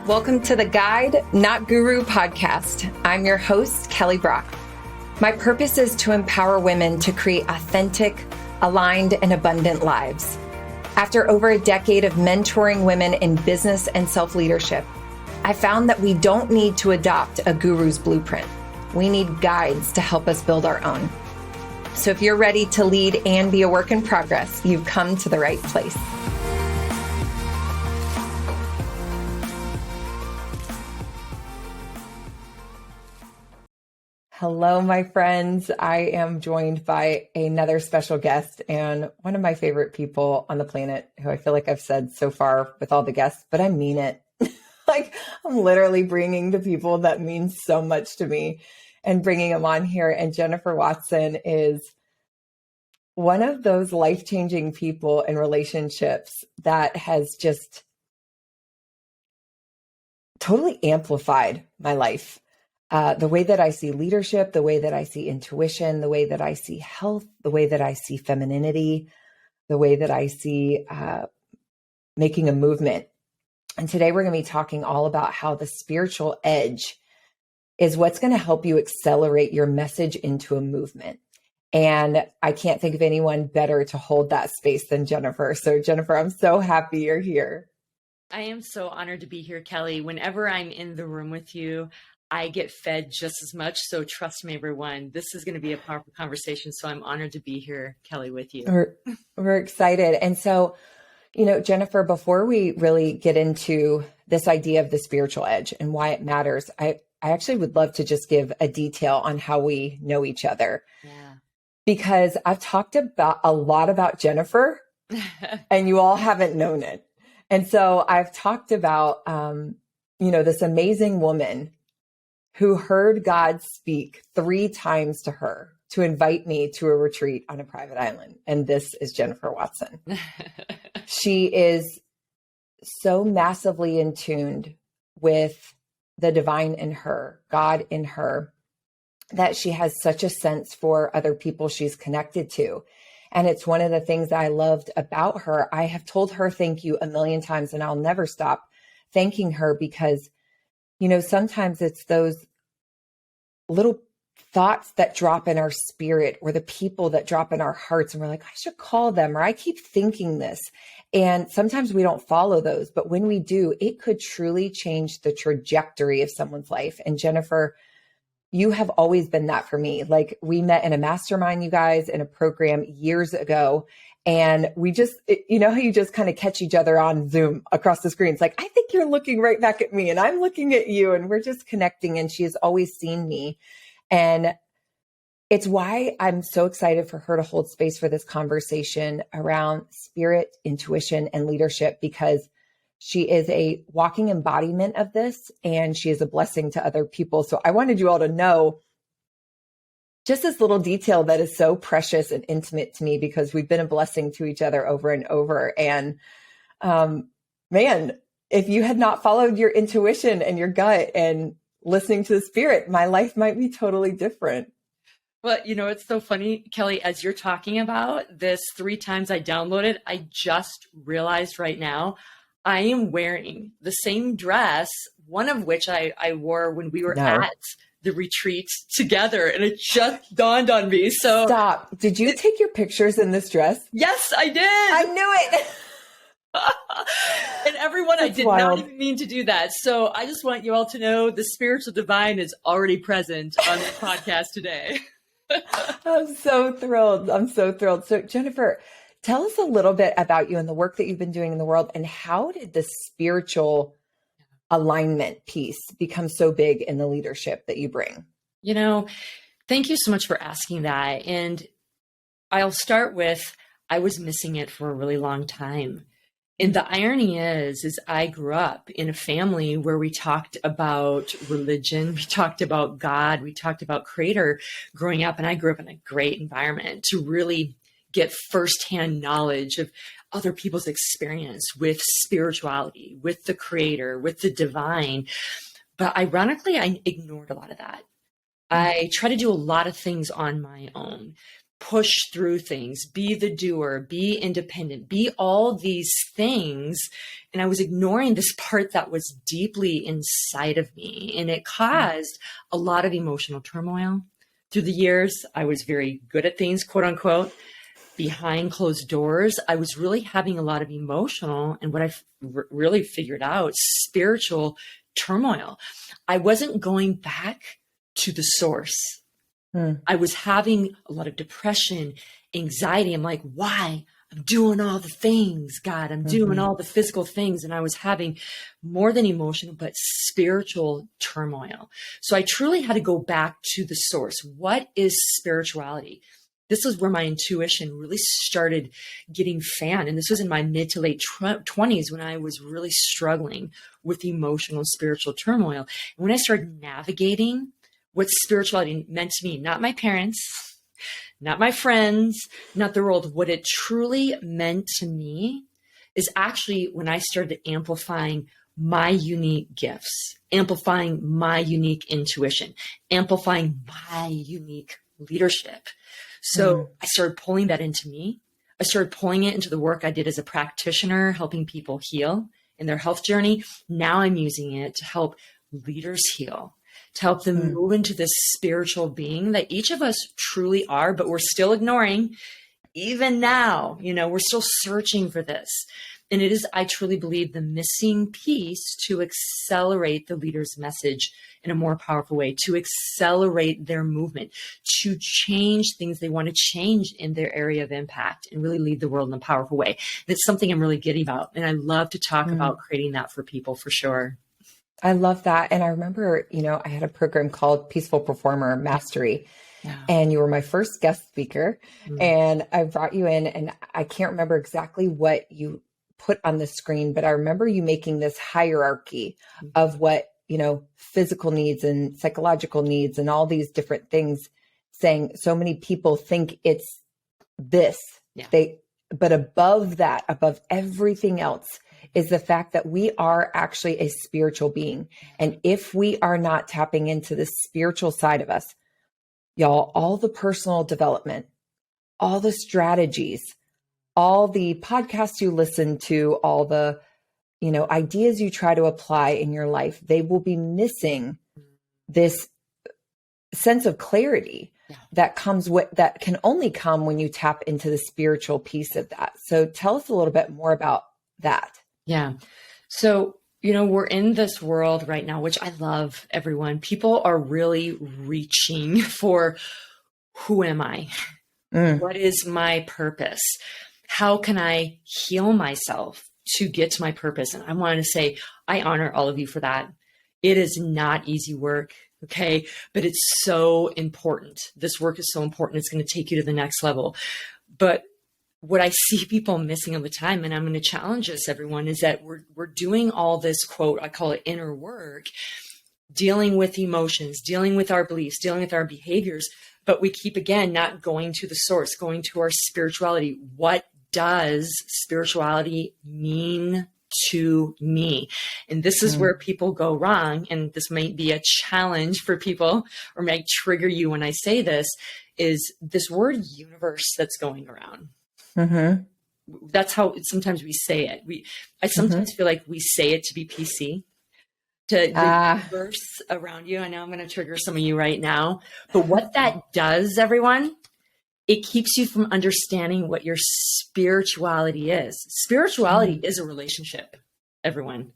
Welcome to the Guide, Not Guru podcast. I'm your host, Kelly Brock. My purpose is to empower women to create authentic, aligned, and abundant lives. After over a decade of mentoring women in business and self-leadership, I found that we don't need to adopt a guru's blueprint. We need guides to help us build our own. So if you're ready to lead and be a work in progress, you've come to the right place. Hello, my friends. I am joined by another special guest and one of my favorite people on the planet who I feel like I've said so far with all the guests, but I mean it. Like I'm literally bringing the people that mean so much to me and bringing them on here. And Jennifer Watson is one of those life-changing people in relationships that has just totally amplified my life. The way that I see leadership, the way that I see intuition, the way that I see health, the way that I see femininity, the way that I see making a movement. And today we're going to be talking all about how the spiritual edge is what's going to help you accelerate your message into a movement. And I can't think of anyone better to hold that space than Jennifer. So Jennifer, I'm so happy you're here. I am so honored to be here, Kelly. Whenever I'm in the room with you, I get fed just as much. So trust me, everyone, this is going to be a powerful conversation. So I'm honored to be here, Kelly, with you. We're excited. And so, Jennifer, before we really get into this idea of the spiritual edge and why it matters, I actually would love to just give a detail on how we know each other. Yeah. Because I've talked about a lot about Jennifer and you all haven't known it. And so I've talked about, this amazing woman who heard God speak 3 times to her to invite me to a retreat on a private island. And this is Jennifer Watson. She is so massively in tune with the divine in her, God in her, that she has such a sense for other people she's connected to. And it's one of the things that I loved about her. I have told her thank you a million times, and I'll never stop thanking her because sometimes it's those little thoughts that drop in our spirit or the people that drop in our hearts. And we're like, I should call them, or I keep thinking this. And sometimes we don't follow those. But when we do, it could truly change the trajectory of someone's life. And Jennifer, you have always been that for me. Like we met in a mastermind, you guys, in a program years ago. And we just, how you just kind of catch each other on Zoom across the screen. It's like, I think you're looking right back at me and I'm looking at you and we're just connecting. And she has always seen me. And it's why I'm so excited for her to hold space for this conversation around spirit, intuition, and leadership, because she is a walking embodiment of this and she is a blessing to other people. So I wanted you all to know just this little detail that is so precious and intimate to me because we've been a blessing to each other over and over. And man, if you had not followed your intuition and your gut and listening to the spirit, my life might be totally different. Well, it's so funny, Kelly, as you're talking about this 3 times I downloaded, I just realized right now I am wearing the same dress, one of which I wore when we were at the retreat together, and it just dawned on me. So stop. Did you take your pictures in this dress? Yes, I did. I knew it. And everyone, I did not even mean to do that. So I just want you all to know the spiritual divine is already present on the podcast today. I'm so thrilled. So Jennifer, tell us a little bit about you and the work that you've been doing in the world, and how did the spiritual alignment piece become so big in the leadership that you bring? Thank you so much for asking that. And I'll start with, I was missing it for a really long time. And the irony is I grew up in a family where we talked about religion, we talked about God, we talked about Creator growing up. And I grew up in a great environment to really get firsthand knowledge of other people's experience with spirituality, with the Creator, with the divine. But ironically, I ignored a lot of that. I try to do a lot of things on my own. push through things, be the doer, be independent, be all these things. And I was ignoring this part that was deeply inside of me. And it caused a lot of emotional turmoil. Through the years, I was very good at things, quote unquote. Behind closed doors, I was really having a lot of emotional and what I really figured out, spiritual turmoil. I wasn't going back to the source. I was having a lot of depression, anxiety. I'm like, why? I'm doing all the things, God. I'm doing all the physical things. And I was having more than emotional, but spiritual turmoil. So I truly had to go back to the source. What is spirituality? This is where my intuition really started getting fanned. And this was in my mid to late 20s when I was really struggling with emotional and spiritual turmoil. And when I started navigating what spirituality meant to me, not my parents, not my friends, not the world, what it truly meant to me is actually when I started amplifying my unique gifts, amplifying my unique intuition, amplifying my unique leadership. So I started pulling that into me. I started pulling it into the work I did as a practitioner, helping people heal in their health journey. Now I'm using it to help leaders heal, to help them move into this spiritual being that each of us truly are, but we're still ignoring. Even now, we're still searching for this. And it is, I truly believe, the missing piece to accelerate the leader's message in a more powerful way, to accelerate their movement, to change things they want to change in their area of impact and really lead the world in a powerful way. And it's something I'm really giddy about. And I love to talk about creating that for people for sure. I love that. And I remember, I had a program called Peaceful Performer Mastery. Yeah. And you were my first guest speaker. And I brought you in, and I can't remember exactly what you put on the screen, but I remember you making this hierarchy of what, physical needs and psychological needs and all these different things, saying so many people think it's this. Yeah. But above that, above everything else, is the fact that we are actually a spiritual being. And if we are not tapping into the spiritual side of us, y'all, all the personal development, all the strategies, all the podcasts you listen to, all the, ideas you try to apply in your life, they will be missing this sense of clarity that comes with, that can only come when you tap into the spiritual piece of that. So tell us a little bit more about that. Yeah. So, we're in this world right now, which I love, everyone. People are really reaching for, who am I? What is my purpose? How can I heal myself to get to my purpose? And I want to say, I honor all of you for that. It is not easy work. Okay. But it's so important. This work is so important. It's going to take you to the next level. But what I see people missing all the time, and I'm going to challenge us, everyone, is that we're doing all this, quote, I call it inner work, dealing with emotions, dealing with our beliefs, dealing with our behaviors, but we keep, again, not going to the source, going to our spirituality. What does spirituality mean to me? And this is where people go wrong. And this might be a challenge for people, or might trigger you when I say this, is this word universe that's going around. That's how sometimes we say it. I sometimes feel like we say it to be PC, to the universe around you. I know I'm going to trigger some of you right now, but what that does, everyone, it keeps you from understanding what your spirituality is. Spirituality is a relationship, everyone.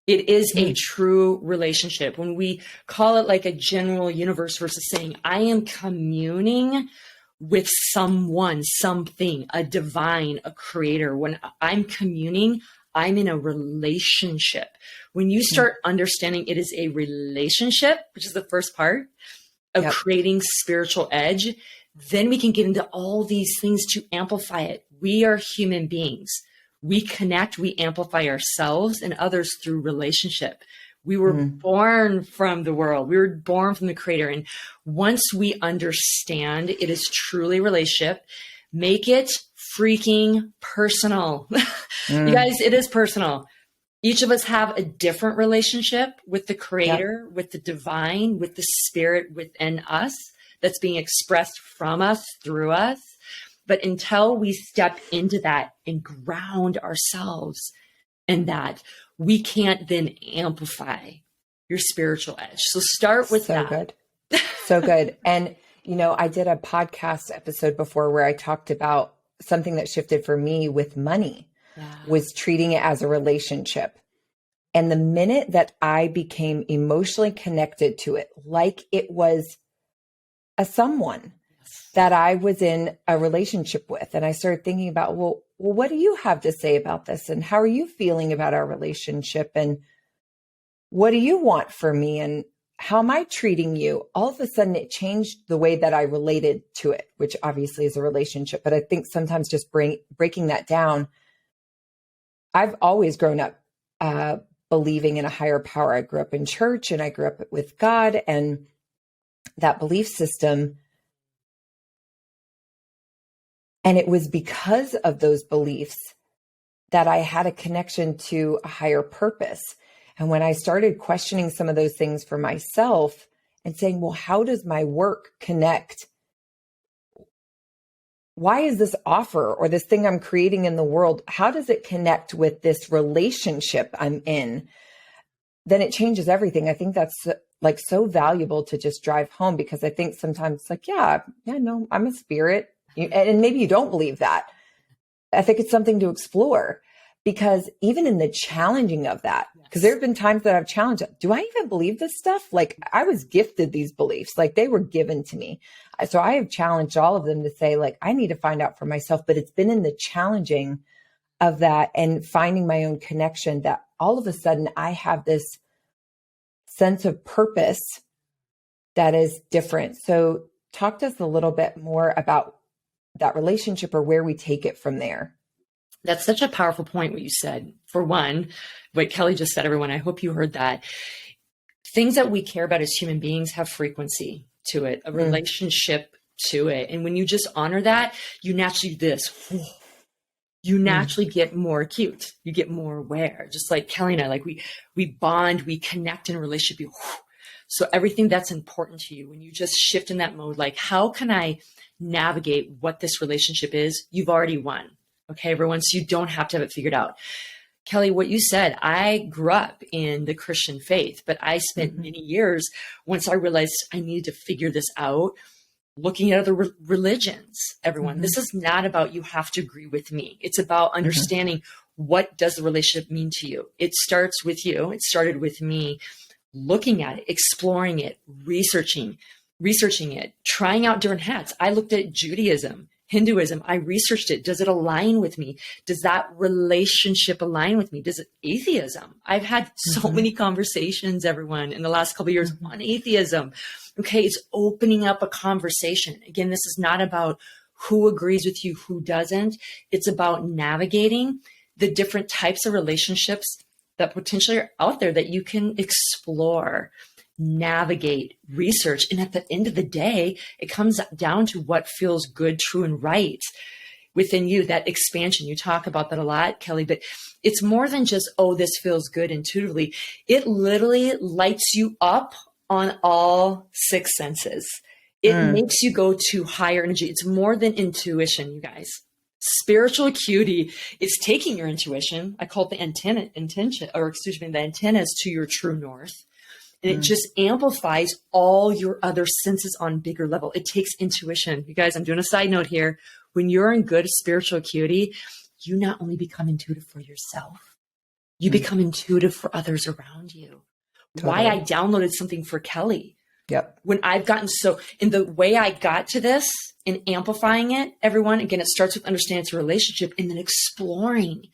It is a true relationship. When we call it like a general universe versus saying, I am communing with someone, something, a divine, a creator. When I'm communing, I'm in a relationship. When you start understanding it is a relationship, which is the first part of creating spiritual edge, then we can get into all these things to amplify it. We are human beings. We connect, we amplify ourselves and others through relationship. We were born from the world. We were born from the creator. And once we understand it is truly a relationship, make it freaking personal. You guys, it is personal. Each of us have a different relationship with the creator, with the divine, with the spirit within us. that's being expressed from us, through us. But until we step into that and ground ourselves in that, we can't then amplify your spiritual edge. So start with So that. good. So good. And, I did a podcast episode before where I talked about something that shifted for me with money was treating it as a relationship. And the minute that I became emotionally connected to it, like it was a someone that I was in a relationship with, and I started thinking about, well, what do you have to say about this? And how are you feeling about our relationship? And what do you want from me? And how am I treating you? All of a sudden it changed the way that I related to it, which obviously is a relationship. But I think sometimes just breaking that down, I've always grown up believing in a higher power. I grew up in church and I grew up with God and that belief system. And it was because of those beliefs that I had a connection to a higher purpose. And when I started questioning some of those things for myself and saying, well, how does my work connect? Why is this offer or this thing I'm creating in the world, how does it connect with this relationship I'm in? Then it changes everything. I think that's like so valuable to just drive home, because I think sometimes it's like, no, I'm a spirit. And maybe you don't believe that. I think it's something to explore, because even in the challenging of that, because there have been times that I've challenged, do I even believe this stuff? Like I was gifted these beliefs, like they were given to me. So I have challenged all of them to say, like, I need to find out for myself, but it's been in the challenging of that and finding my own connection that all of a sudden I have this sense of purpose that is different. So talk to us a little bit more about that relationship or where we take it from there. That's such a powerful point, what you said. For one, what Kelly just said, everyone, I hope you heard that. Things that we care about as human beings have frequency to it, a relationship to it. And when you just honor that, you naturally get more acute. You get more aware. Just like Kelly and I, like we bond, we connect in a relationship. So everything that's important to you, when you just shift in that mode, like how can I navigate what this relationship is? You've already won. Okay, everyone. So you don't have to have it figured out. Kelly, what you said, I grew up in the Christian faith, but I spent many years, once I realized I needed to figure this out, looking at other religions. Everyone, this is not about you have to agree with me. It's about understanding what does the relationship mean to you. It starts with you. It started with me looking at it, exploring it, researching it, trying out different hats. I looked at Judaism, Hinduism. I researched it. Does it align with me? Does that relationship align with me? Does it atheism? I've had so many conversations, everyone, in the last couple of years on atheism. Okay. It's opening up a conversation. Again, this is not about who agrees with you, who doesn't. It's about navigating the different types of relationships that potentially are out there that you can explore, navigate, research. And at the end of the day, it comes down to what feels good, true, and right within you, that expansion. You talk about that a lot, Kelly, but it's more than just, oh, this feels good intuitively. It literally lights you up on all six senses. It makes you go to higher energy. It's more than intuition, you guys. Spiritual acuity is taking your intuition. I call it the the antennas to your true north. And it just amplifies all your other senses on bigger level. It takes intuition. You guys, I'm doing a side note here. When you're in good spiritual acuity, you not only become intuitive for yourself, you become intuitive for others around you. Totally. Why I downloaded something for Kelly. Yep. When I've gotten in the way I got to this and amplifying it, everyone, again, it starts with understanding it's a relationship and then exploring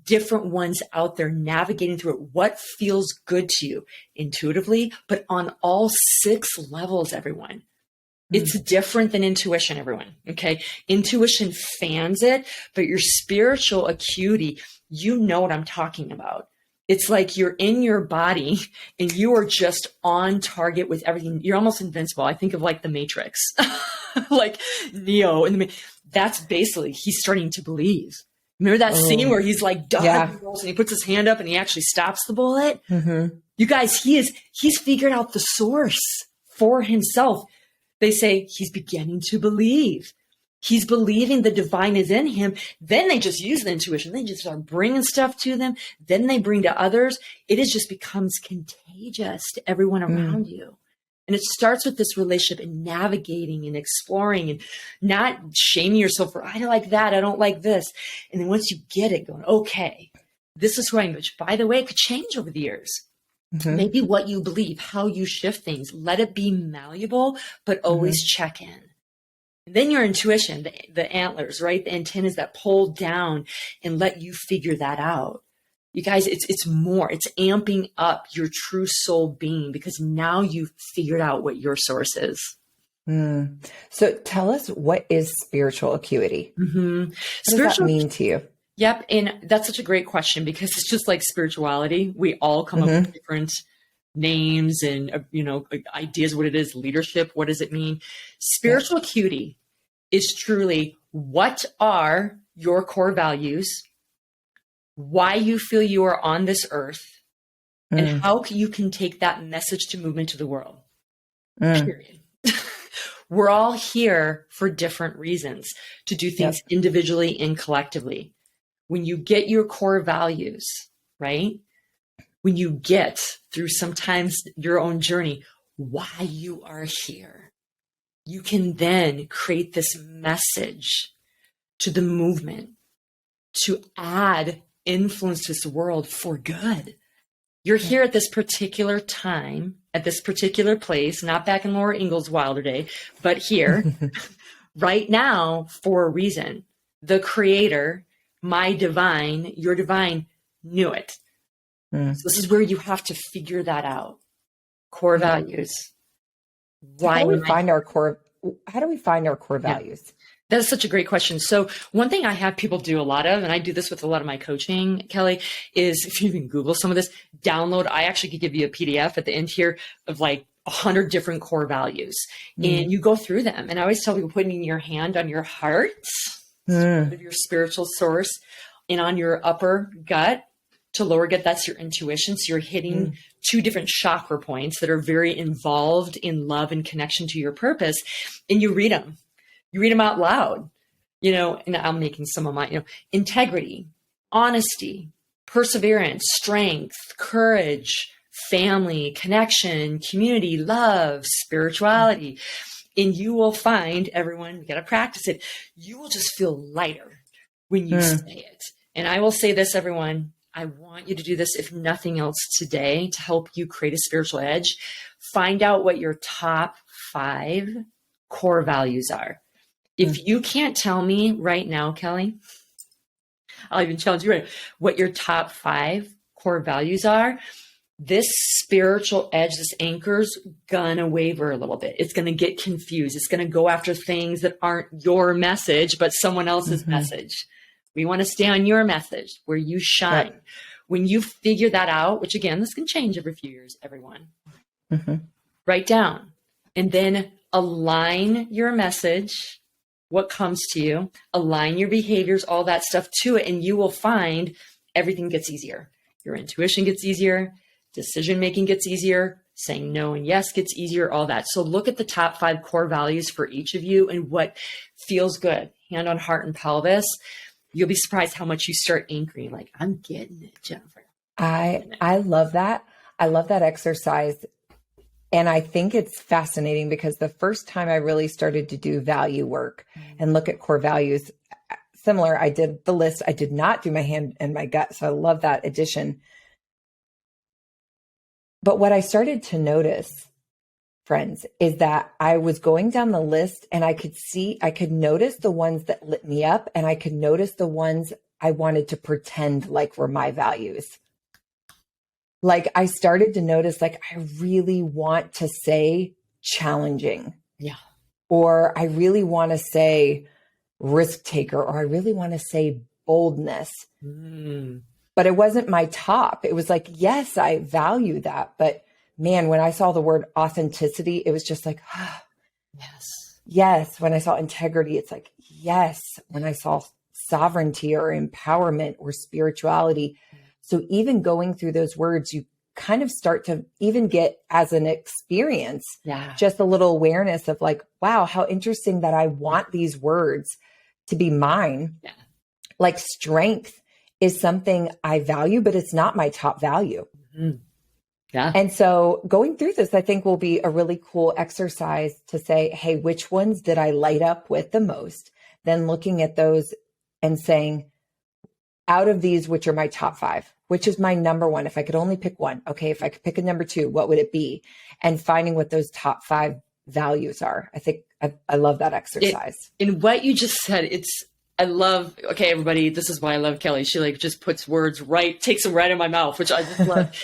different ones out there, navigating through it. What feels good to you intuitively, but on all six levels, everyone. It's different than intuition, everyone. Okay. Intuition fans it, but your spiritual acuity, you know what I'm talking about. It's like you're in your body and you are just on target with everything. You're almost invincible. I think of like the Matrix, like Neo. And that's basically, he's starting to believe. Remember that scene where he's like, and he puts his hand up and he actually stops the bullet? You guys, he's figured out the source for himself. They say he's beginning to believe. He's believing the divine is in him. Then they just use the intuition. They just start bringing stuff to them. Then they bring to others. It is just becomes contagious to everyone around you. And it starts with this relationship and navigating and exploring and not shaming yourself for, I like that, I don't like this. And then once you get it going, okay, this is who I am, which by the way, it could change over the years. Maybe what you believe, how you shift things, let it be malleable, but always check in. And then your intuition, the antlers, right? The antennas that pull down and let you figure that out. You guys, it's more, it's amping up your true soul being because now you've figured out what your source is. So tell us, what is spiritual acuity? What does that mean to you? Yep. And that's such a great question because it's just like spirituality. We all come up with different names and, ideas, what it is, leadership. What does it mean? Spiritual acuity is truly what are your core values, why you feel you are on this earth, and how you can take that message to move into the world. Period. We're all here for different reasons, to do things individually and collectively. When you get your core values, right? When you get through sometimes your own journey, why you are here, you can then create this message to the movement to add influence to this world for good. You're here at this particular time, at this particular place, not back in Laura Ingalls Wilder day, but here right now for a reason. The creator, my divine, your divine knew it. So this is where you have to figure that out. Core values. Why do we find our core? How do we find our core values? That's such a great question. So one thing I have people do a lot of, and I do this with a lot of my coaching, Kelly, is if you even Google some of this, download, I actually could give you a PDF at the end here of like 100 different core values. And you go through them. And I always tell people, putting your hand on your heart, of your spiritual source, and on your upper gut to lower gut, that's your intuition. So you're hitting two different chakra points that are very involved in love and connection to your purpose. And you read them. You read them out loud, and I'm making some of my, integrity, honesty, perseverance, strength, courage, family, connection, community, love, spirituality. And you will find, everyone, we got to practice it. You will just feel lighter when you say it. And I will say this, everyone, I want you to do this, if nothing else today, to help you create a spiritual edge. Find out what your top 5 core values are. If you can't tell me right now, Kelly, I'll even challenge you what your top 5 core values are. This spiritual edge, this anchor's gonna waver a little bit. It's gonna get confused. It's gonna go after things that aren't your message, but someone else's message. We want to stay on your message where you shine. When you figure that out, which again, this can change every few years, everyone, write down and then align your message, what comes to you, align your behaviors, all that stuff to it, and you will find everything gets easier. Your intuition gets easier, decision-making gets easier, saying no and yes gets easier, all that. So look at the top 5 core values for each of you and what feels good. Hand on heart and pelvis. You'll be surprised how much you start anchoring. Like, I'm getting it, Jennifer. I love that. I love that exercise. And I think it's fascinating because the first time I really started to do value work and look at core values, similar, I did the list. I did not do my hand and my gut. So I love that addition. But what I started to notice, friends, is that I was going down the list and I could notice the ones that lit me up and I could notice the ones I wanted to pretend like were my values. Like I started to notice, like, I really want to say challenging. Yeah. Or I really want to say risk taker, or I really want to say boldness. But it wasn't my top. It was like, yes, I value that. But man, when I saw the word authenticity, it was just like, yes. Yes. When I saw integrity, it's like, yes. When I saw sovereignty or empowerment or spirituality. So even going through those words, you kind of start to even get as an experience, Yeah. just a little awareness of like, wow, how interesting that I want these words to be mine. Yeah. Like strength is something I value, but it's not my top value. Mm-hmm. Yeah. And so going through this, I think will be a really cool exercise to say, hey, which ones did I light up with the most? Then looking at those and saying, out of these, which are my top 5, which is my number one? If I could only pick one, okay, if I could pick a number 2, what would it be? And finding what those top 5 values are. I think I love that exercise. In what you just said, I love, okay, everybody, this is why I love Kelly. She like just puts words right, takes them right in my mouth, which I just love.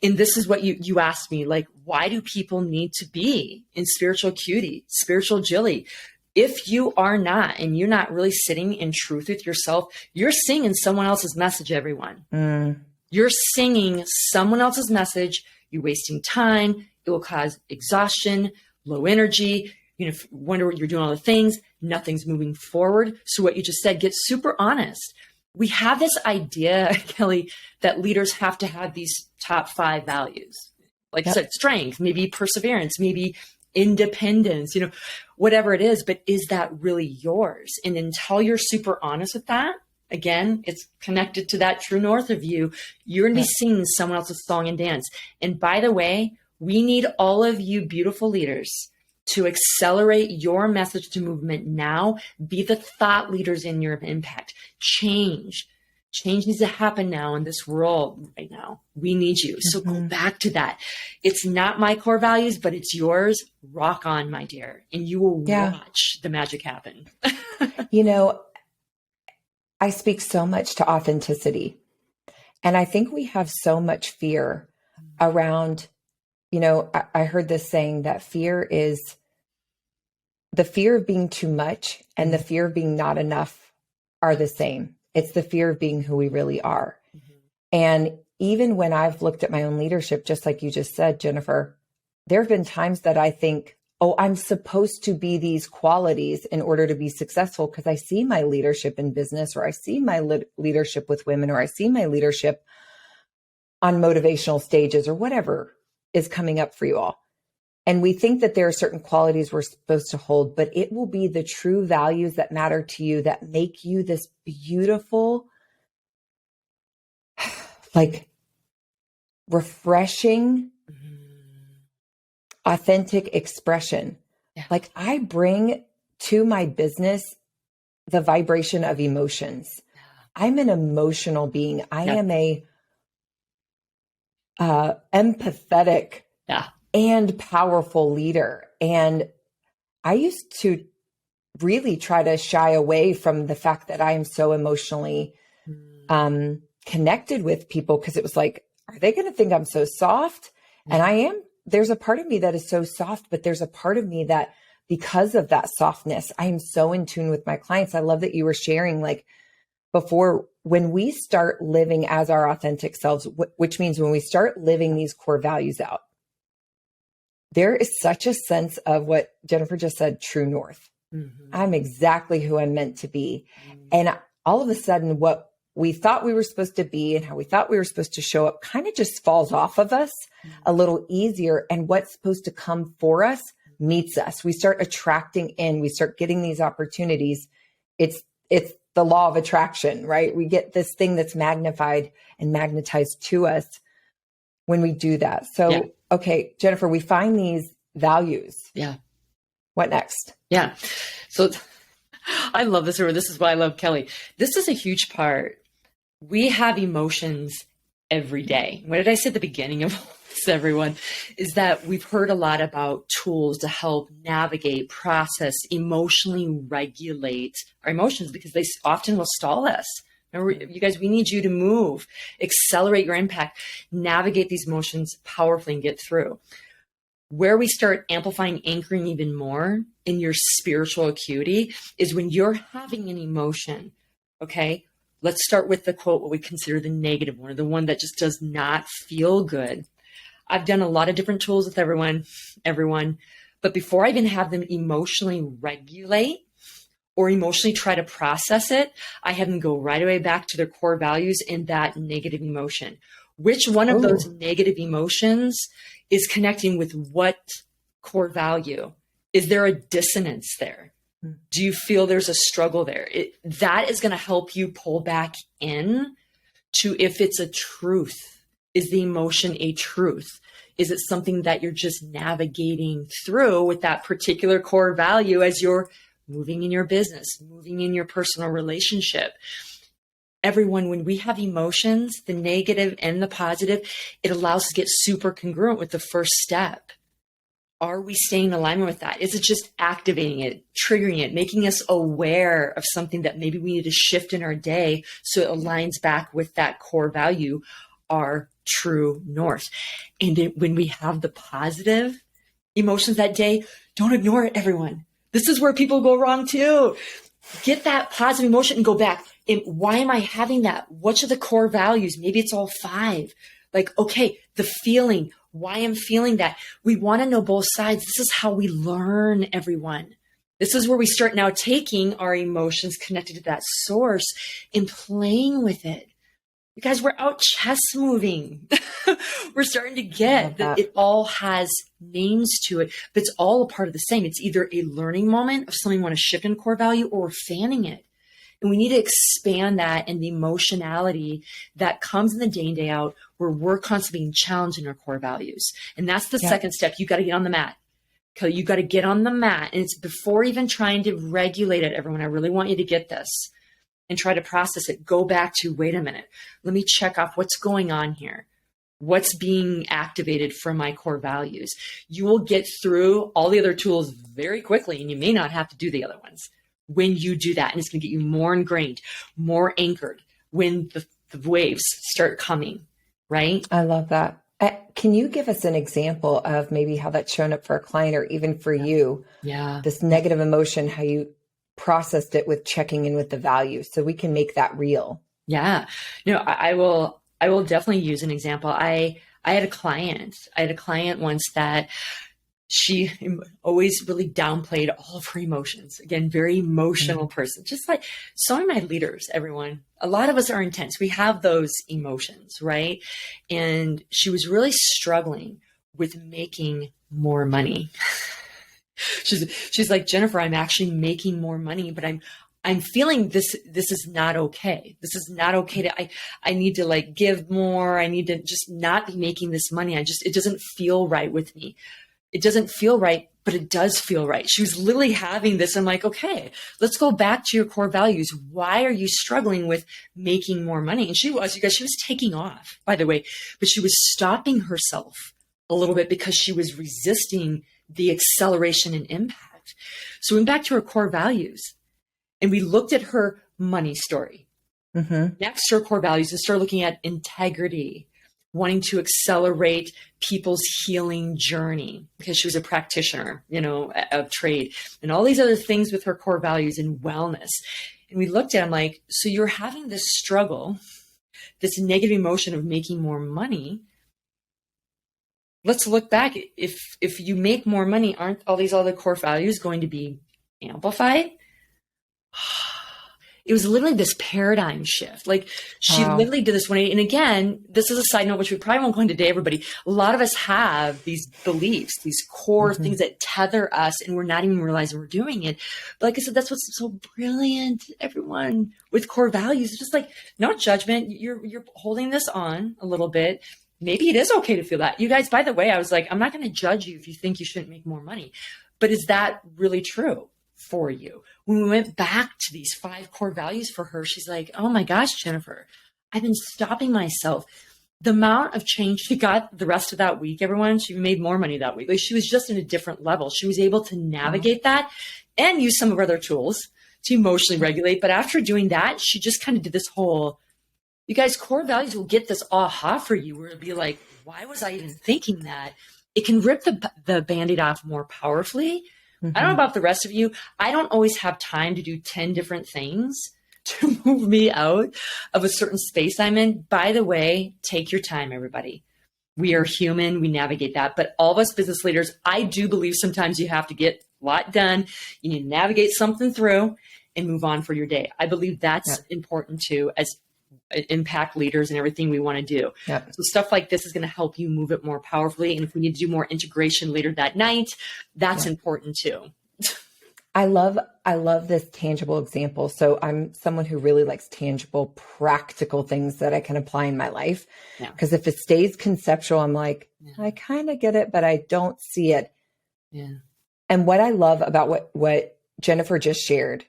And this is what you asked me, like, why do people need to be in spiritual acuity, spiritual agility? If you are not, and you're not really sitting in truth with yourself, you're singing someone else's message, everyone. You're singing someone else's message. You're wasting time. It will cause exhaustion, low energy. You know, wonder what you're doing all the things. Nothing's moving forward. So what you just said, get super honest. We have this idea, Kelly, that leaders have to have these top 5 values. Like I said, strength, maybe perseverance, maybe independence, you know, whatever it is, but is that really yours? And until you're super honest with that, again, it's connected to that true north of you. You're going to be singing someone else's song and dance. And by the way, we need all of you beautiful leaders to accelerate your message to movement now. Be the thought leaders in your impact. Change needs to happen now in this world right now. We need you. So go back to that. It's not my core values, but it's yours. Rock on, my dear. And you will watch the magic happen. You know, I speak so much to authenticity. And I think we have so much fear around, you know, I heard this saying that fear is the fear of being too much and the fear of being not enough are the same. It's the fear of being who we really are. And even when I've looked at my own leadership, just like you just said, Jennifer, there have been times that I think, oh, I'm supposed to be these qualities in order to be successful because I see my leadership in business, or I see my leadership with women, or I see my leadership on motivational stages, or whatever is coming up for you all. And we think that there are certain qualities we're supposed to hold, but it will be the true values that matter to you that make you this beautiful, like refreshing, authentic expression. Yeah. Like I bring to my business the vibration of emotions. I'm an emotional being. I am a empathetic and powerful leader. And I used to really try to shy away from the fact that I am so emotionally connected with people, because it was like, are they going to think I'm so soft? And I am. There's a part of me that is so soft, but there's a part of me that, because of that softness, I am so in tune with my clients. I love that you were sharing, like, before, when we start living as our authentic selves, which means when we start living these core values out, there is such a sense of what Jennifer just said, true north. I'm exactly who I'm meant to be. And all of a sudden, what we thought we were supposed to be and how we thought we were supposed to show up kind of just falls off of us a little easier. And what's supposed to come for us meets us. We start attracting in, we start getting these opportunities. It's the law of attraction, right? We get this thing that's magnified and magnetized to us when we do that. So, okay, Jennifer, we find these values. Yeah. What next? Yeah. So I love this, or this is why I love Kelly. This is a huge part. We have emotions every day. What did I say at the beginning of this, everyone? Is that we've heard a lot about tools to help navigate, process, emotionally regulate our emotions, because they often will stall us. Remember, you guys, we need you to move, accelerate your impact, navigate these emotions powerfully and get through. Where we start amplifying, anchoring even more in your spiritual acuity is when you're having an emotion. Okay, let's start with the quote, what we consider the negative one, or the one that just does not feel good. I've done a lot of different tools with everyone, but before I even have them emotionally regulate or emotionally try to process it, I have them go right away back to their core values in that negative emotion. Which one of those Oh, negative emotions is connecting with what core value? Is there a dissonance there? Do you feel there's a struggle there? That is going to help you pull back in to if it's a truth. Is the emotion a truth? Is it something that you're just navigating through with that particular core value as you're moving in your business, moving in your personal relationship? Everyone, when we have emotions, the negative and the positive, it allows us to get super congruent with the first step. Are we staying in alignment with that? Is it just activating it, triggering it, making us aware of something that maybe we need to shift in our day so it aligns back with that core value, our true north? And when we have the positive emotions that day, don't ignore it, everyone. This is where people go wrong too. Get that positive emotion and go back. And why am I having that? Which are the core values? Maybe it's all 5. Like, okay, the feeling, why I'm feeling that. We want to know both sides. This is how we learn, everyone. This is where we start now taking our emotions connected to that source and playing with it. You guys, we're out chess moving. We're starting to get that it all has names to it, but it's all a part of the same. It's either a learning moment of something we want to shift in core value or fanning it. And we need to expand that and the emotionality that comes in the day in, day out, where we're constantly being challenged in our core values. And that's the second step. You got to get on the mat. Okay, you got to get on the mat. And it's before even trying to regulate it, everyone. I really want you to get this and try to process it. Go back to, wait a minute, let me check off what's going on here. What's being activated from my core values? You will get through all the other tools very quickly, and you may not have to do the other ones when you do that. And it's going to get you more ingrained, more anchored when the waves start coming, right? I love that. Can you give us an example of maybe how that's shown up for a client or even for you? Yeah. This negative emotion, how you processed it with checking in with the values so we can make that real. Yeah. I will definitely use an example. I had a client once that she always really downplayed all of her emotions. Again, very emotional person, just like so are my leaders, everyone. A lot of us are intense. We have those emotions, right? And she was really struggling with making more money. She's like, Jennifer, I'm actually making more money, but I'm feeling this is not okay. This is not okay I need to like give more. I need to just not be making this money. It doesn't feel right with me. It doesn't feel right, but it does feel right. She was literally having this. I'm like, okay, let's go back to your core values. Why are you struggling with making more money? And she was taking off, by the way, but she was stopping herself a little bit because she was resisting the acceleration and impact. So we went back to her core values and we looked at her money story. Next to her core values and started looking at integrity, wanting to accelerate people's healing journey because she was a practitioner, of trade and all these other things with her core values and wellness. And we looked at, I'm like, so you're having this struggle, this negative emotion of making more money. Let's look back. If you make more money, aren't all these other core values going to be amplified? It was literally this paradigm shift. Like she literally did this 180. And again, this is a side note, which we probably won't go into today, everybody. A lot of us have these beliefs, these core things that tether us, and we're not even realizing we're doing it. But like I said, that's what's so brilliant, everyone, with core values. It's just like, no judgment. You're holding this on a little bit. Maybe it is okay to feel that. You guys, by the way, I was like, I'm not going to judge you if you think you shouldn't make more money. But is that really true for you? When we went back to these 5 core values for her, she's like, oh my gosh, Jennifer, I've been stopping myself. The amount of change she got the rest of that week, everyone, she made more money that week. Like she was just in a different level. She was able to navigate that and use some of her other tools to emotionally regulate. But after doing that, she just kind of did this whole, you guys, core values will get this aha for you where it'll be like, why was I even thinking that? It can rip the Band-Aid off more powerfully. I don't know about the rest of you. I don't always have time to do 10 different things to move me out of a certain space I'm in. By the way, take your time, everybody. We are human. We navigate that. But all of us business leaders, I do believe sometimes you have to get a lot done. You need to navigate something through and move on for your day. I believe that's important too, as impact leaders and everything we want to do. Yep. So stuff like this is going to help you move it more powerfully. And if we need to do more integration later that night, that's important too. I love this tangible example. So I'm someone who really likes tangible, practical things that I can apply in my life. Because if it stays conceptual, I'm like, I kind of get it, but I don't see it. Yeah. And what I love about what Jennifer just shared,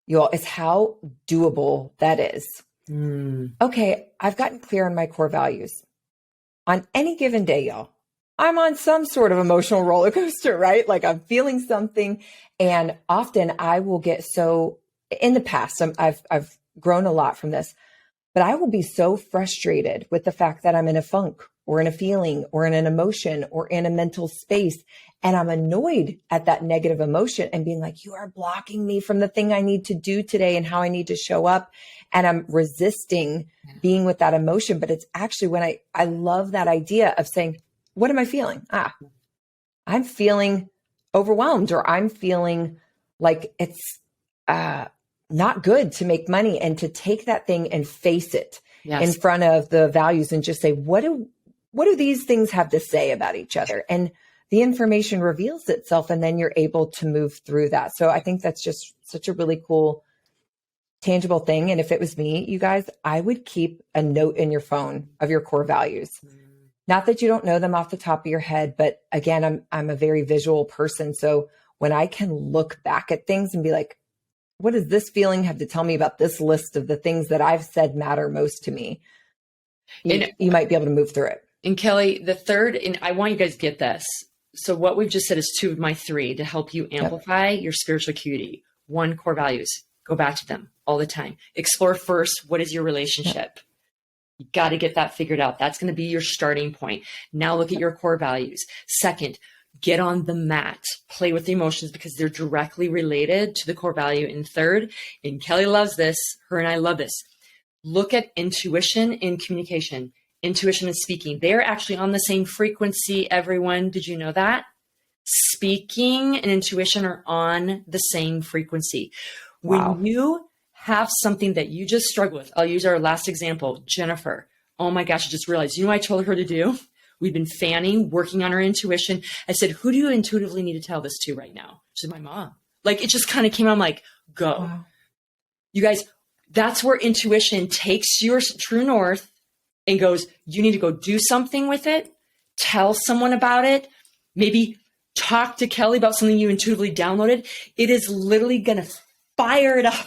you all, is how doable that is. Okay, I've gotten clear on my core values. On any given day, y'all, I'm on some sort of emotional roller coaster, right? Like I'm feeling something. And often I will get so, in the past, I've grown a lot from this, but I will be so frustrated with the fact that I'm in a funk or in a feeling or in an emotion or in a mental space. And I'm annoyed at that negative emotion and being like, you are blocking me from the thing I need to do today and how I need to show up. And I'm resisting being with that emotion. But it's actually when I love that idea of saying, what am I feeling? I'm feeling overwhelmed, or I'm feeling like it's not good to make money, and to take that thing and face it in front of the values and just say, what do these things have to say about each other? And the information reveals itself, and then you're able to move through that. So I think that's just such a really cool, tangible thing. And if it was me, you guys, I would keep a note in your phone of your core values. Not that you don't know them off the top of your head, but again, I'm a very visual person. So when I can look back at things and be like, what does this feeling have to tell me about this list of the things that I've said matter most to me? You might be able to move through it. And Kelly, the third, and I want you guys to get this. So what we've just said is 2 of my 3 to help you amplify your spiritual acuity. 1, core values. Go back to them all the time. Explore first, what is your relationship? You got to get that figured out. That's going to be your starting point. Now look at your core values. 2nd, get on the mat, play with the emotions because they're directly related to the core value. And 3rd, and Kelly loves this, her and I love this, look at intuition and communication. Intuition and speaking. They're actually on the same frequency, everyone. Did you know that? Speaking and intuition are on the same frequency. Wow. When you have something that you just struggle with, I'll use our last example, Jennifer. Oh my gosh, I just realized, you know what I told her to do? We've been fanning, working on her intuition. I said, who do you intuitively need to tell this to right now? She said, my mom. Like, it just kind of came out, I'm like, go. Wow. You guys, that's where intuition takes your true north and goes, you need to go do something with it, tell someone about it, maybe talk to Kelly about something you intuitively downloaded. It is literally going to fire it up.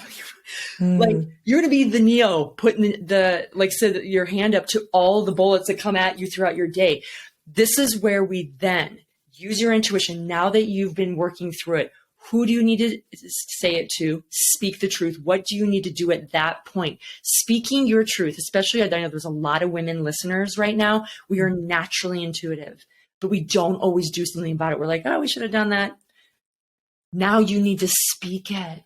Like, you're going to be the Neo putting your hand up to all the bullets that come at you throughout your day. This is where we then use your intuition. Now that you've been working through it, who do you need to say it to? Speak the truth. What do you need to do at that point? Speaking your truth, especially I know there's a lot of women listeners right now. We are naturally intuitive, but we don't always do something about it. We're like, oh, we should have done that. Now you need to speak it,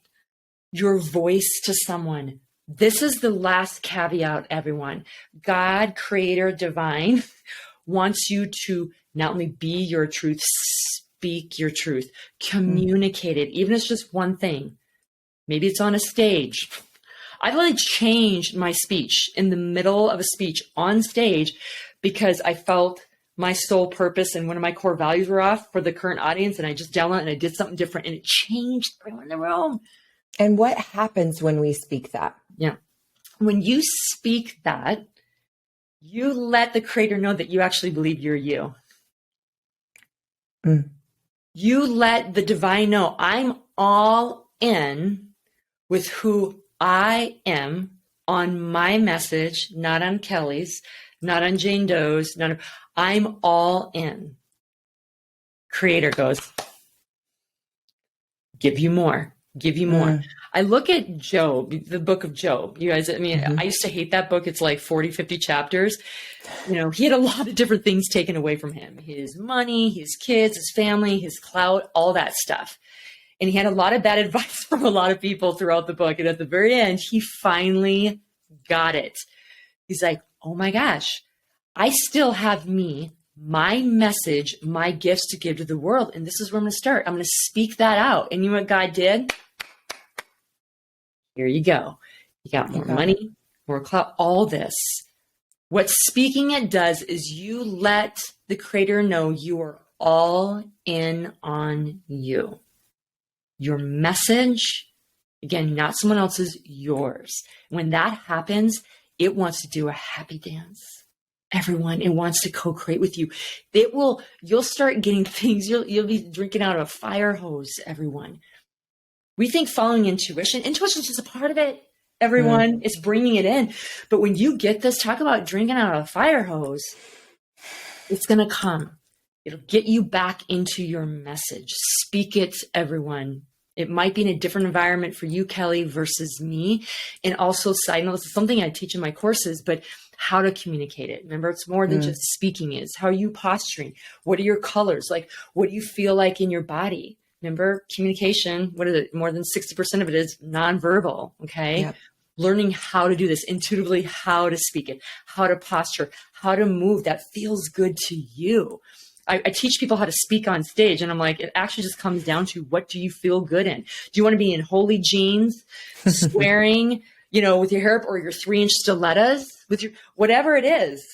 your voice to someone. This is the last caveat, everyone. God, creator, divine, wants you to not only be your truth, speak your truth, communicate it, even if it's just one thing. Maybe it's on a stage. I've really changed my speech in the middle of a speech on stage because I felt my soul purpose and one of my core values were off for the current audience. And I just downloaded and I did something different and it changed everyone in the room. And what happens when we speak that? Yeah. When you speak that, you let the creator know that you actually believe you're you. You let the divine know I'm all in with who I am on my message, not on Kelly's, not on Jane Doe's. I'm all in. Creator goes, give you more. Give you more. I look at Job, the book of Job. You guys, I mean, I used to hate that book. It's like 40, 50 chapters. You know, he had a lot of different things taken away from him. His money, his kids, his family, his clout, all that stuff. And he had a lot of bad advice from a lot of people throughout the book. And at the very end, he finally got it. He's like, oh my gosh, I still have me, my message, my gifts to give to the world. And this is where I'm going to start. I'm going to speak that out. And you know what God did? Here you go. You got more money, more clout, all this. What speaking it does is you let the creator know you are all in on you. Your message, again, not someone else's, yours. When that happens, it wants to do a happy dance. Everyone, it wants to co-create with you. You'll start getting things, you'll be drinking out of a fire hose, everyone. We think following intuition is just a part of it. Everyone, it's bringing it in. But when you get this, talk about drinking out of a fire hose, it's going to come. It'll get you back into your message. Speak it, everyone. It might be in a different environment for you, Kelly, versus me. And also, side note, this is something I teach in my courses, but how to communicate it. Remember, it's more than just speaking is. How are you posturing? What are your colors? Like, what do you feel like in your body? Remember, communication, what is it? More than 60% of it is nonverbal, okay? Yep. Learning how to do this intuitively, how to speak it, how to posture, how to move that feels good to you. I teach people how to speak on stage, and I'm like, it actually just comes down to, what do you feel good in? Do you want to be in holy jeans, swearing, with your hair up, or your 3-inch stilettos, with your, whatever it is,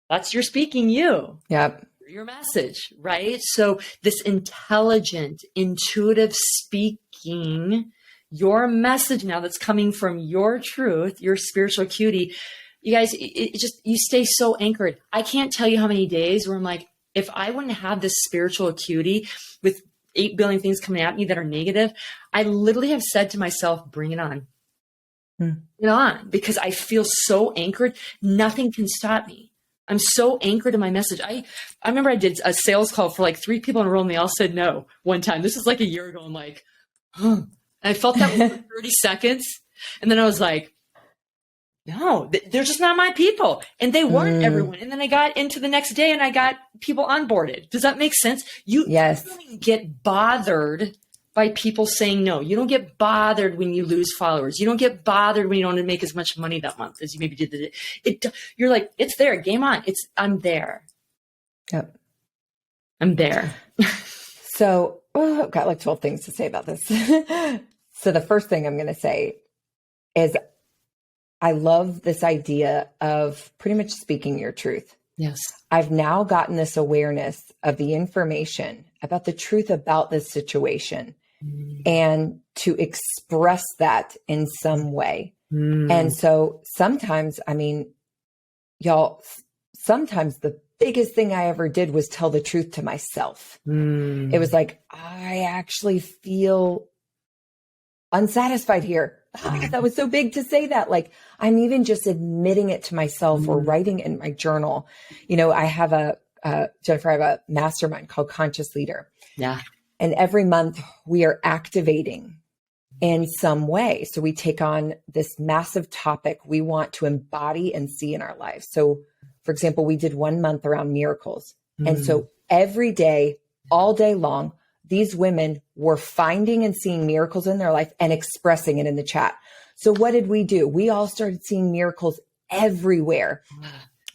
that's your speaking you. Yep. Your message, right? So this intelligent, intuitive speaking, your message now that's coming from your truth, your spiritual acuity, you guys, you stay so anchored. I can't tell you how many days where I'm like, if I wouldn't have this spiritual acuity with 8 billion things coming at me that are negative, I literally have said to myself, bring it on. Bring it on, because I feel so anchored. Nothing can stop me. I'm so anchored in my message. I remember I did a sales call for like 3 people in a row, and they all said no one time. This is like a year ago. I'm like, huh. And I felt that for 30 seconds. And then I was like, no, they're just not my people. And they weren't everyone. And then I got into the next day and I got people onboarded. Does that make sense? Yes. You don't get bothered by people saying no. You don't get bothered when you lose followers. You don't get bothered when you don't make as much money that month as you maybe did. You're like, it's there, game on. I'm there. Yep. I'm there. So I've got like 12 things to say about this. So the first thing I'm going to say is I love this idea of pretty much speaking your truth. Yes. I've now gotten this awareness of the information about the truth about this situation and to express that in some way. And so sometimes, y'all, sometimes the biggest thing I ever did was tell the truth to myself. It was like, I actually feel unsatisfied here. Oh my God, that was so big to say that. Like, I'm even just admitting it to myself or writing it in my journal. I have Jennifer, I have a mastermind called Conscious Leader. Yeah. And every month we are activating in some way. So we take on this massive topic we want to embody and see in our lives. So for example, we did 1 month around miracles. And so every day, all day long, these women were finding and seeing miracles in their life and expressing it in the chat. So what did we do? We all started seeing miracles everywhere.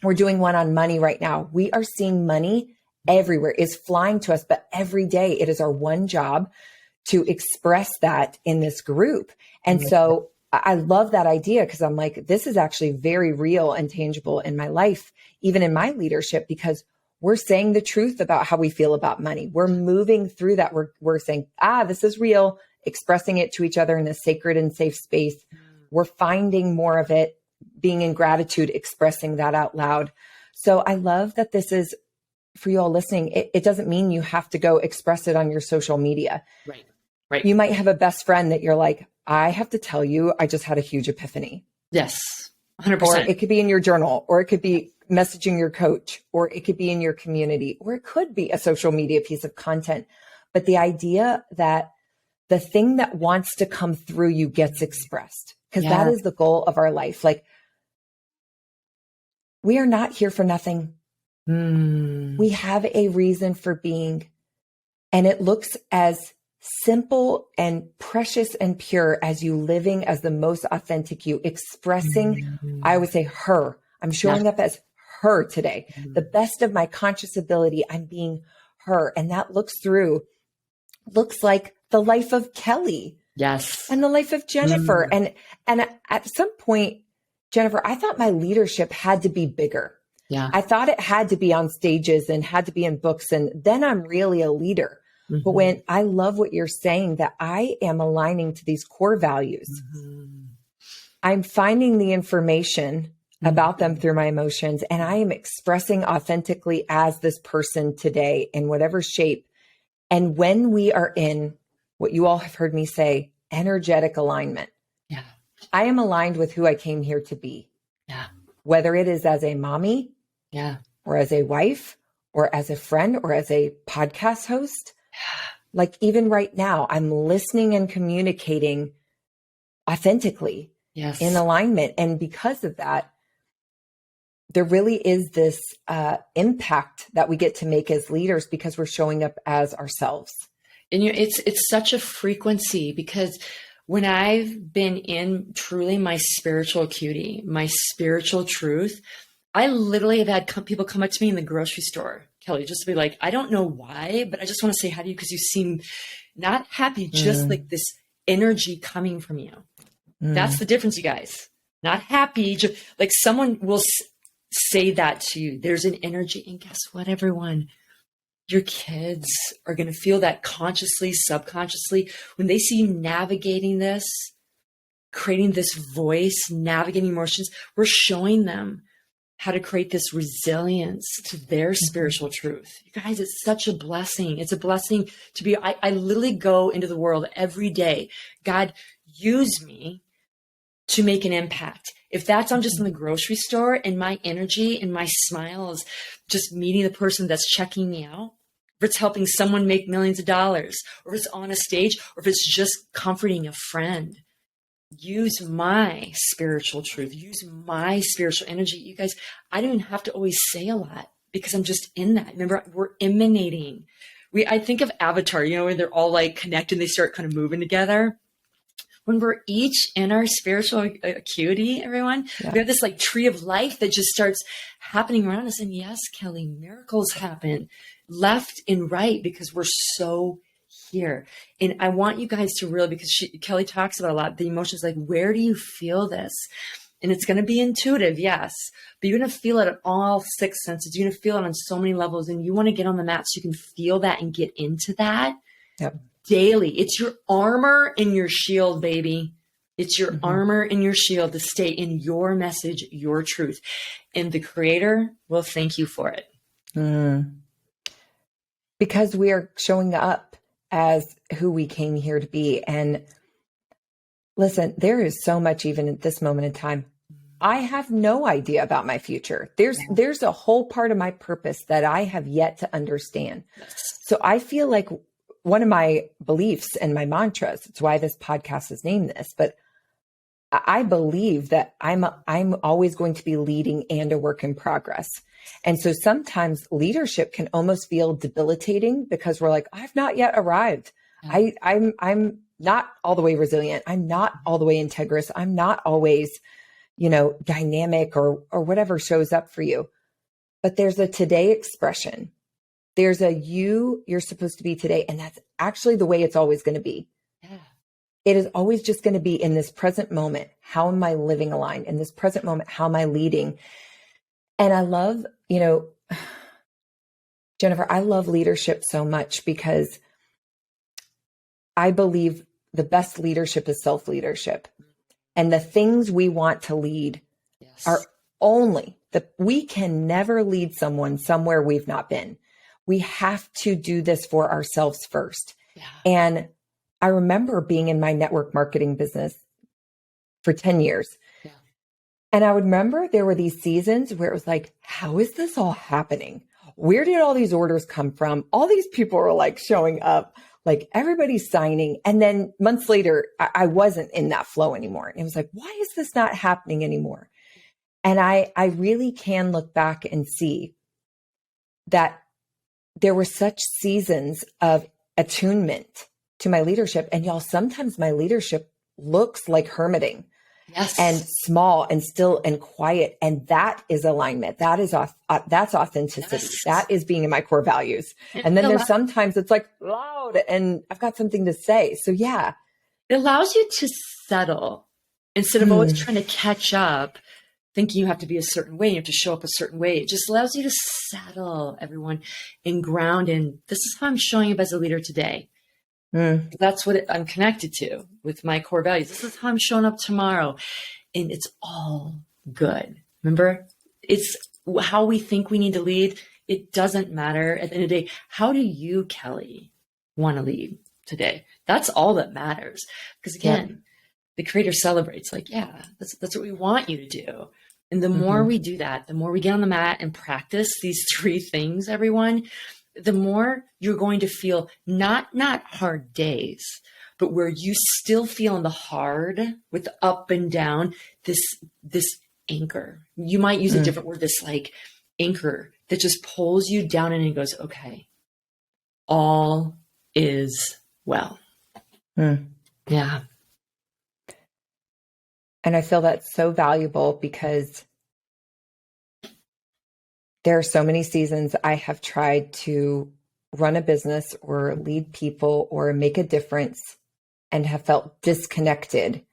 We're doing one on money right now. We are seeing money everywhere. It's flying to us, but every day it is our one job to express that in this group. And so I love that idea, because I'm like, this is actually very real and tangible in my life, even in my leadership, because we're saying the truth about how we feel about money. We're moving through that. We're saying, this is real, expressing it to each other in a sacred and safe space. We're finding more of it, being in gratitude, expressing that out loud. So I love that this is, for you all listening, it doesn't mean you have to go express it on your social media. Right. You might have a best friend that you're like, I have to tell you, I just had a huge epiphany. Yes, 100%. Or it could be in your journal, or it could be messaging your coach, or it could be in your community, or it could be a social media piece of content. But the idea that the thing that wants to come through you gets expressed, because that is the goal of our life. Like, we are not here for nothing. We have a reason for being, and it looks as simple and precious and pure as you living as the most authentic you, expressing, I would say her. I'm showing up as her today, the best of my conscious ability. I'm being her. And that looks like the life of Kelly. Yes. And the life of Jennifer. And at some point, Jennifer, I thought my leadership had to be bigger. Yeah. I thought it had to be on stages and had to be in books, and then I'm really a leader. But when I love what you're saying, that I am aligning to these core values, I'm finding the information about them through my emotions, and I am expressing authentically as this person today in whatever shape. And when we are in what you all have heard me say, energetic alignment, Yeah. I am aligned with who I came here to be. Yeah. Whether it is as a mommy, Yeah. or as a wife, or as a friend, or as a podcast host. Like even right now, I'm listening and communicating authentically Yes. in alignment. And because of that, there really is this impact that we get to make as leaders because we're showing up as ourselves. And it's such a frequency, because when I've been in truly my spiritual acuity, my spiritual truth, I literally have had people come up to me in the grocery store, Kelly, just to be like, I don't know why, but I just want to say hi to you because you seem not happy, just like this energy coming from you. That's the difference, you guys. Not happy, just like someone will say that to you. There's an energy, and guess what, everyone? Your kids are going to feel that consciously, subconsciously, when they see you navigating this, creating this voice, navigating emotions. We're showing them how to create this resilience to their spiritual truth. You guys, it's such a blessing. It's a blessing to be, I literally go into the world every day. God, use me to make an impact. If that's, I'm just in the grocery store and my energy and my smile is just meeting the person that's checking me out, if it's helping someone make millions of dollars, or if it's on a stage, or if it's just comforting a friend, use my spiritual truth, use my spiritual energy. You guys, I don't even have to always say a lot because I'm just in that. Remember, we're emanating. I think of Avatar, where they're all like connected and they start kind of moving together. When we're each in our spiritual acuity, everyone, we have this like tree of life that just starts happening around us. And yes, Kelly, miracles happen left and right because we're so here. And I want you guys to really, because Kelly talks about a lot, the emotions, like, where do you feel this? And it's going to be intuitive, yes, but you're going to feel it at all six senses. You're going to feel it on so many levels, and you want to get on the mat so you can feel that and get into that daily. It's your armor and your shield, baby. It's your armor and your shield to stay in your message, your truth. And the Creator will thank you for it. Because we are showing up as who we came here to be. And listen, there is so much even at this moment in time. I have no idea about my future. There's a whole part of my purpose that I have yet to understand. So I feel like one of my beliefs and my mantras, it's why this podcast is named this, but I believe that I'm always going to be leading and a work in progress. And so sometimes leadership can almost feel debilitating because we're like, I've not yet arrived. I'm not all the way resilient. I'm not all the way integrous. I'm not always, dynamic or whatever shows up for you. But there's a today expression. There's a you're supposed to be today. And that's actually the way it's always going to be. Yeah. It is always just going to be in this present moment. How am I living aligned? In this present moment, how am I leading? And I love, Jennifer, I love leadership so much because I believe the best leadership is self-leadership. And the things we want to lead are only we can never lead someone somewhere we've not been. We have to do this for ourselves first. Yeah. And I remember being in my network marketing business for 10 years. Yeah. And I would remember there were these seasons where it was like, how is this all happening? Where did all these orders come from? All these people were like showing up, like everybody's signing. And then months later, I wasn't in that flow anymore. And it was like, why is this not happening anymore? And I really can look back and see that there were such seasons of attunement to my leadership. And y'all, sometimes my leadership looks like hermiting. Yes. And small and still and quiet. And that is alignment. That is that's authenticity. Yes. That is being in my core values. And then there's sometimes it's like loud and I've got something to say. So yeah. It allows you to settle instead of always trying to catch up. thinking you have to be a certain way, you have to show up a certain way. It just allows you to settle, everyone, and ground in, this is how I'm showing up as a leader today. That's what I'm connected to with my core values. This is how I'm showing up tomorrow. And it's all good. Remember, it's how we think we need to lead. It doesn't matter at the end of the day. How do you, Kelly, want to lead today? That's all that matters. Because again, the creator celebrates, like, yeah, that's what we want you to do. And the more we do that, the more we get on the mat and practice these 3 things, everyone, the more you're going to feel not hard days, but where you still feel in the hard with the up and down, this anchor. You might use a different word, this like anchor that just pulls you down and it goes, okay, all is well. Yeah. And I feel that's so valuable because there are so many seasons I have tried to run a business or lead people or make a difference and have felt disconnected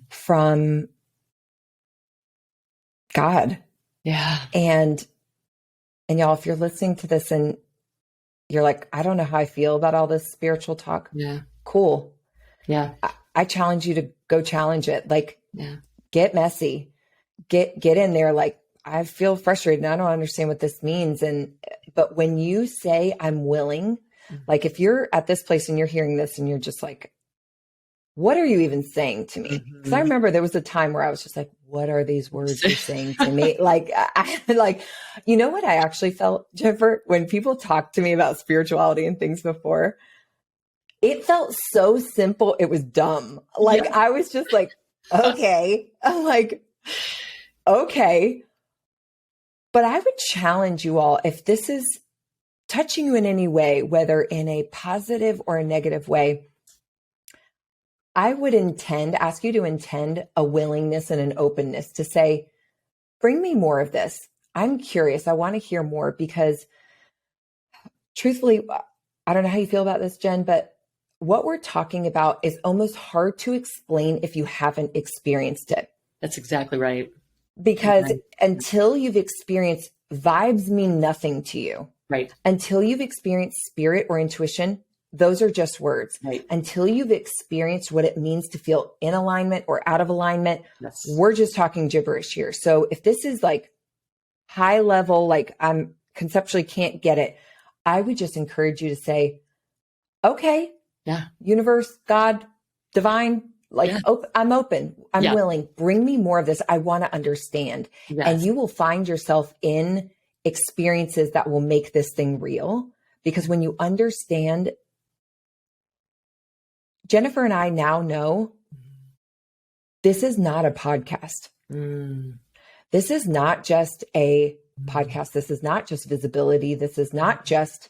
from God. Yeah. And y'all, if you're listening to this and you're like, I don't know how I feel about all this spiritual talk. Yeah. Cool. Yeah. I challenge you to go challenge it. Like, get messy, get in there. Like, I feel frustrated and I don't understand what this means. But when you say I'm willing, like if you're at this place and you're hearing this and you're just like, what are you even saying to me? Because I remember there was a time where I was just like, what are these words you're saying to me? Like, you know what I actually felt, Jennifer, when people talked to me about spirituality and things before, it felt so simple. It was dumb. Like, I was just like, okay. I'm like, okay. But I would challenge you all, if this is touching you in any way, whether in a positive or a negative way, I would ask you to intend a willingness and an openness to say, bring me more of this. I'm curious. I want to hear more because truthfully, I don't know how you feel about this, Jen, but what we're talking about is almost hard to explain if you haven't experienced it. That's exactly right. Because until you've experienced, vibes mean nothing to you. Right. Until you've experienced spirit or intuition, those are just words. Right. Until you've experienced what it means to feel in alignment or out of alignment, we're just talking gibberish here. So if this is like high level, like I'm conceptually can't get it, I would just encourage you to say, okay, universe, God, divine, I'm open. I'm willing. Bring me more of this. I want to understand. And you will find yourself in experiences that will make this thing real. Because when you understand, Jennifer and I now know this is not a podcast. This is not just a podcast. This is not just visibility. This is not just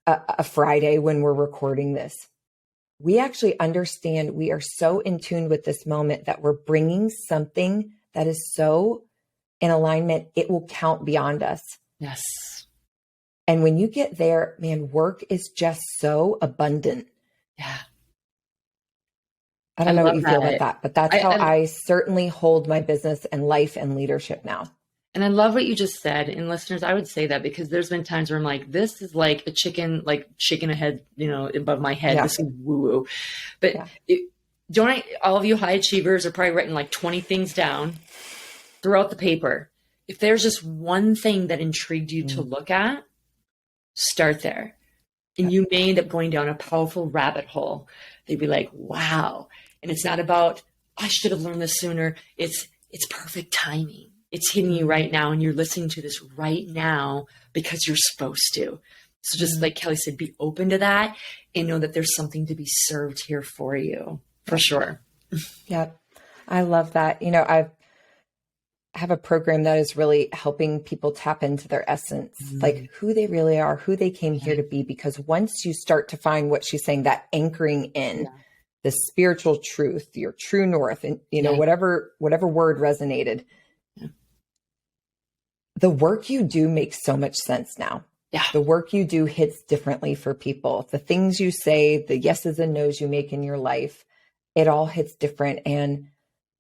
a Friday when we're recording this. We actually understand we are so in tune with this moment that we're bringing something that is so in alignment, it will count beyond us. Yes. And when you get there, man, work is just so abundant. Yeah. I don't know what you feel about that, but that's how I certainly hold my business and life and leadership now. And I love what you just said. And listeners, I would say that because there's been times where I'm like, this is like a chicken, like shaking a head, above my head. This is woo-woo. But all of you high achievers are probably writing like 20 things down throughout the paper. If there's just one thing that intrigued you to look at, start there. And you may end up going down a powerful rabbit hole. They'd be like, wow. And it's not about, I should have learned this sooner. It's perfect timing. It's hitting you right now, and you're listening to this right now because you're supposed to. So just like Kelly said, be open to that and know that there's something to be served here for you, for sure. Yep. I love that. I have a program that is really helping people tap into their essence, like who they really are, who they came here to be. Because once you start to find what she's saying, that anchoring in the spiritual truth, your true north, and whatever word resonated, the work you do makes so much sense now. Yeah. The work you do hits differently for people. The things you say, the yeses and nos you make in your life, it all hits different. And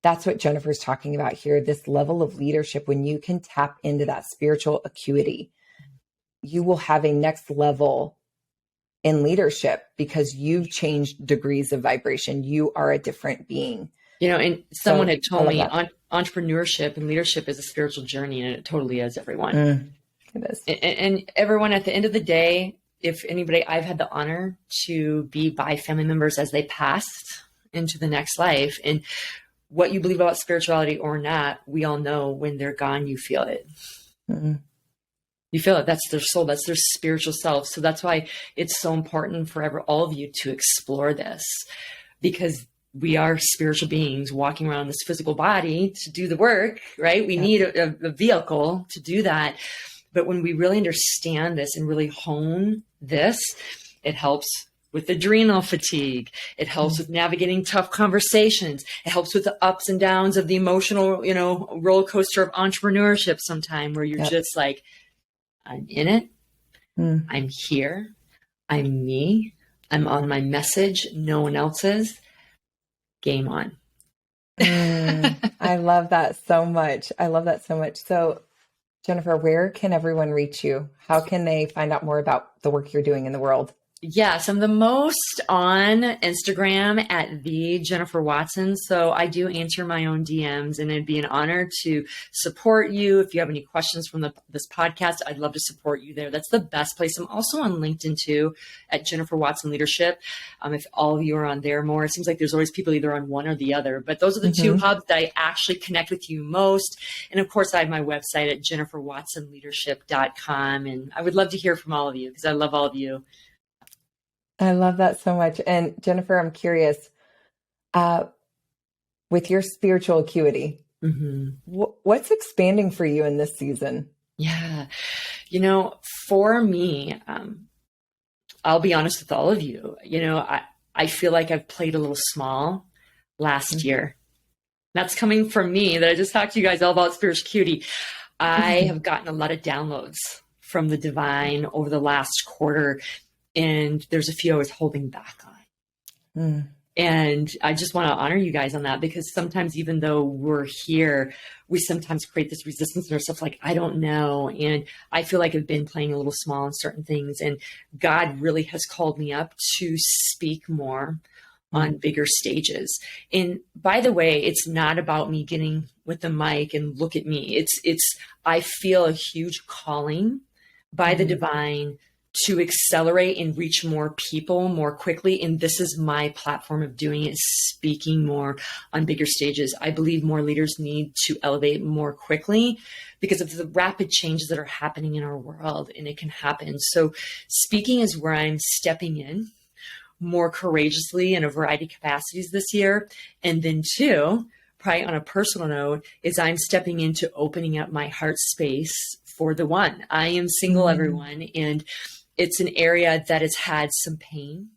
that's what Jennifer's talking about here. This level of leadership, when you can tap into that spiritual acuity, you will have a next level in leadership because you've changed degrees of vibration. You are a different being. And someone had told me entrepreneurship and leadership is a spiritual journey, and it totally is, everyone. It is. And everyone, at the end of the day, if anybody, I've had the honor to be by family members as they passed into the next life. And what you believe about spirituality or not, we all know when they're gone, you feel it. Mm-hmm. You feel it. That's their soul. That's their spiritual self. So that's why it's so important for all of you to explore this, because we are spiritual beings walking around this physical body to do the work, right? We need a vehicle to do that. But when we really understand this and really hone this, it helps with adrenal fatigue. It helps with navigating tough conversations. It helps with the ups and downs of the emotional, roller coaster of entrepreneurship sometime, where you're just like, I'm in it. I'm here. I'm me. I'm on my message. No one else is. Game on. I love that so much. So, Jennifer, where can everyone reach you? How can they find out more about the work you're doing in the world? Yes, I'm the most on Instagram at the Jennifer Watson. So I do answer my own DMs, and it'd be an honor to support you. If you have any questions from this podcast, I'd love to support you there. That's the best place. I'm also on LinkedIn too at Jennifer Watson Leadership. If all of you are on there more, it seems like there's always people either on one or the other, but those are the two hubs that I actually connect with you most. And of course, I have my website at jenniferwatsonleadership.com. And I would love to hear from all of you because I love all of you. I love that so much. And Jennifer, I'm curious, with your spiritual acuity, what's expanding for you in this season? Yeah. For me, I'll be honest with all of you, I feel like I've played a little small last year. That's coming from me, that I just talked to you guys all about spiritual acuity. I have gotten a lot of downloads from the divine over the last quarter. And there's a few I was holding back on. And I just want to honor you guys on that, because sometimes, even though we're here, we sometimes create this resistance in ourselves, like, I don't know. And I feel like I've been playing a little small in certain things. And God really has called me up to speak more on bigger stages. And by the way, it's not about me getting with the mic and look at me. I feel a huge calling by the divine to accelerate and reach more people more quickly. And this is my platform of doing it, speaking more on bigger stages. I believe more leaders need to elevate more quickly because of the rapid changes that are happening in our world, and it can happen. So speaking is where I'm stepping in more courageously in a variety of capacities this year. And then two, probably on a personal note, is I'm stepping into opening up my heart space for the one. I am single, everyone, and it's an area that has had some pain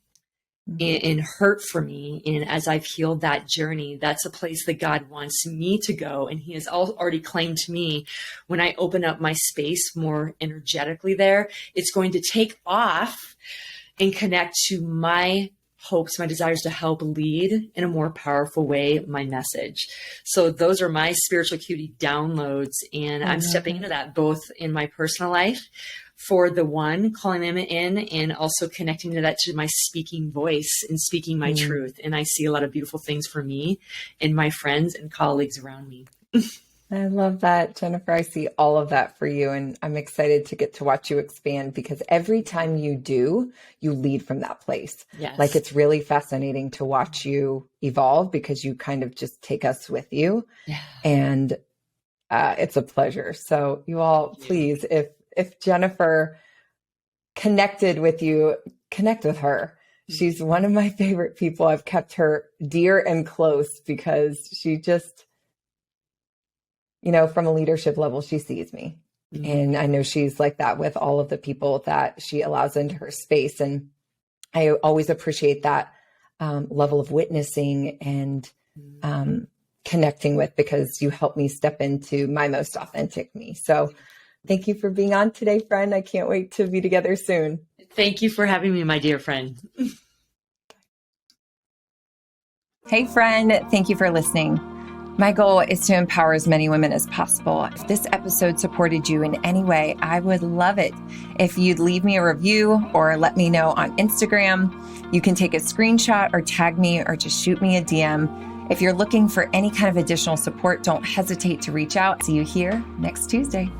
and hurt for me. And as I've healed that journey, that's a place that God wants me to go. And He has already claimed to me, when I open up my space more energetically there, it's going to take off and connect to my hopes, my desires to help lead in a more powerful way my message. So those are my spiritual acuity downloads. And I'm stepping into that both in my personal life for the one, calling them in, and also connecting to that, to my speaking voice and speaking my truth. And I see a lot of beautiful things for me and my friends and colleagues around me. I love that, Jennifer. I see all of that for you, and I'm excited to get to watch you expand, because every time you do, you lead from that place. Yes. Like, it's really fascinating to watch you evolve, because you kind of just take us with you. Yeah. And it's a pleasure. So you all, please, if Jennifer connected with you, connect with her. She's one of my favorite people. I've kept her dear and close because she just, from a leadership level, she sees me. And I know she's like that with all of the people that she allows into her space. And I always appreciate that level of witnessing and connecting with, because you help me step into my most authentic me. So thank you for being on today, friend. I can't wait to be together soon. Thank you for having me, my dear friend. Hey, friend. Thank you for listening. My goal is to empower as many women as possible. If this episode supported you in any way, I would love it if you'd leave me a review or let me know on Instagram. You can take a screenshot or tag me or just shoot me a DM. If you're looking for any kind of additional support, don't hesitate to reach out. See you here next Tuesday.